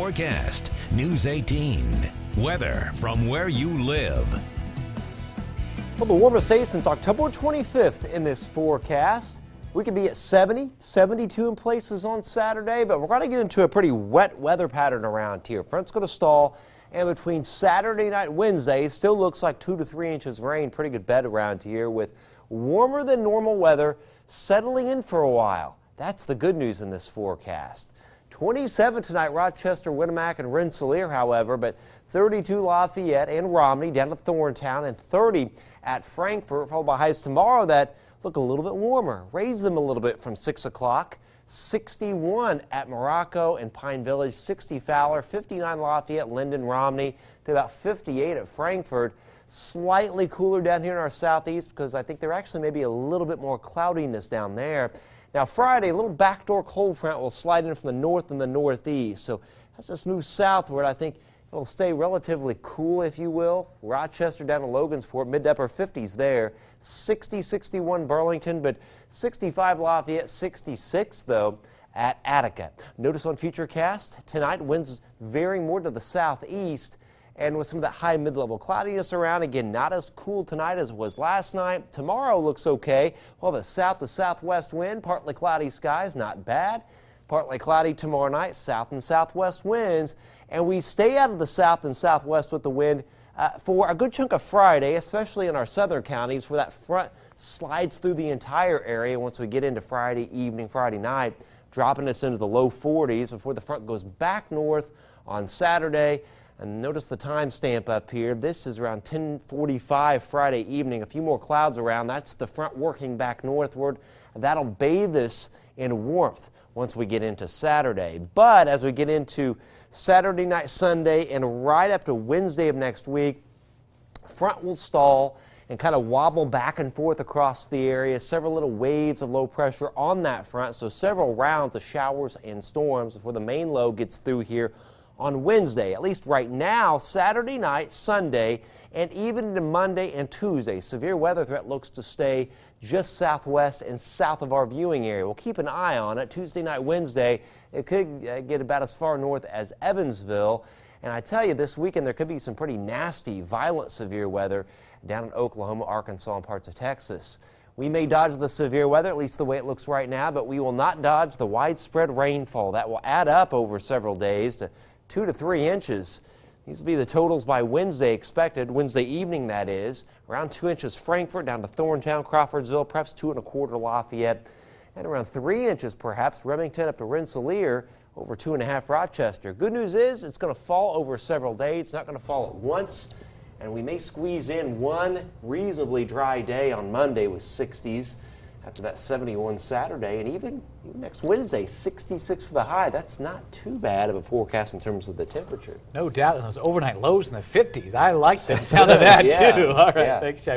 Forecast, News 18. Weather from where you live. Well, the warmest day since October 25th in this forecast. We could be at 70, 72 in places on Saturday, but we're going to get into a pretty wet weather pattern around here. Front's going to stall, and between Saturday night and Wednesday, it still looks like 2 to 3 inches of rain. Pretty good bet around here with warmer than normal weather settling in for a while. That's the good news in this forecast. 27 tonight, Rochester, Winamac, and Rensselaer, however, but 32 Lafayette and Romney down to Thorntown, and 30 at Frankfort, followed by highs tomorrow that look a little bit warmer. Raise them a little bit from 6 o'clock. 61 at Morocco and Pine Village, 60 Fowler, 59 Lafayette, Linden, Romney, to about 58 at Frankfort. Slightly cooler down here in our southeast because I think there actually may be a little bit more cloudiness down there. Now Friday, a little backdoor cold front will slide in from the north and the northeast. So as this moves southward, I think it'll stay relatively cool, if you will. Rochester down to Logansport, mid to upper 50s there. 60, 61 Burlington, but 65 Lafayette, 66 though at Attica. Notice on Futurecast tonight, winds veering more to the southeast. And with some of that high mid-level cloudiness around, again, not as cool tonight as it was last night. Tomorrow looks okay. We'll have a south to southwest wind, partly cloudy skies, not bad. Partly cloudy tomorrow night, south and southwest winds. And we stay out of the south and southwest with the wind for a good chunk of Friday, especially in our southern counties where that front slides through the entire area once we get into Friday evening, Friday night, dropping us into the low 40s before the front goes back north on Saturday. And notice the timestamp up here. This is around 10:45 Friday evening. A few more clouds around. That's the front working back northward. That'll bathe us in warmth once we get into Saturday. But as we get into Saturday night, Sunday, and right up to Wednesday of next week, front will stall and kind of wobble back and forth across the area. Several little waves of low pressure on that front. So several rounds of showers and storms before the main low gets through here on Wednesday. At least right now, Saturday night, Sunday, and even into Monday and Tuesday. Severe weather threat looks to stay just southwest and south of our viewing area. We'll keep an eye on it. Tuesday night, Wednesday, it could get about as far north as Evansville. And I tell you, this weekend there could be some pretty nasty, violent severe weather down in Oklahoma, Arkansas, and parts of Texas. We may dodge the severe weather, at least the way it looks right now, but we will not dodge the widespread rainfall. That will add up over several days to 2 to 3 inches. These will be the totals by Wednesday expected. Wednesday evening, that is. Around 2 inches Frankfort down to Thorntown, Crawfordsville, perhaps 2¼ Lafayette, and around 3 inches perhaps Remington up to Rensselaer, over 2½ Rochester. Good news is it's going to fall over several days. It's not going to fall at once, and we may squeeze in one reasonably dry day on Monday with 60s. After that 71 Saturday, and even next Wednesday, 66 for the high. That's not too bad of a forecast in terms of the temperature. No doubt, and those overnight lows in the 50s. I like the sound of that, too. All right, thanks, Chad.